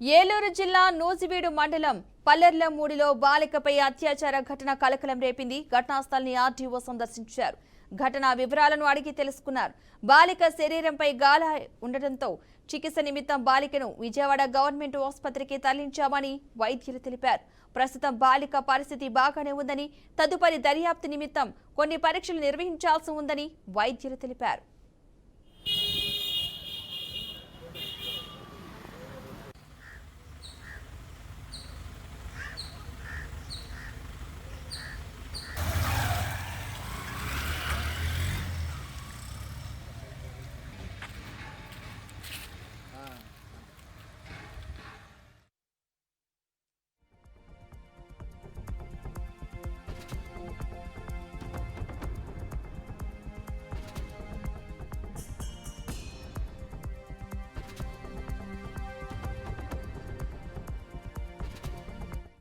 ఏలూరు జిల్లా నూజివీడు మండలం పల్లెర్లమూడిలో బాలికపై అత్యాచార ఘటన కలకలం రేపింది. ఘటనా స్థలాన్ని ఆర్టీఓ సందర్శించారు. ఘటన వివరాలను అడిగి తెలుసుకున్నారు. బాలిక శరీరంపై గాయాలు ఉండడంతో చికిత్స నిమిత్తం బాలికను విజయవాడ గవర్నమెంట్ ఆసుపత్రికి తరలించామని వైద్యులు తెలిపారు. ప్రస్తుతం బాలిక పరిస్థితి బాగానే ఉందని, తదుపరి దర్యాప్తు నిమిత్తం కొన్ని పరీక్షలు నిర్వహించాల్సి ఉందని వైద్యులు తెలిపారు.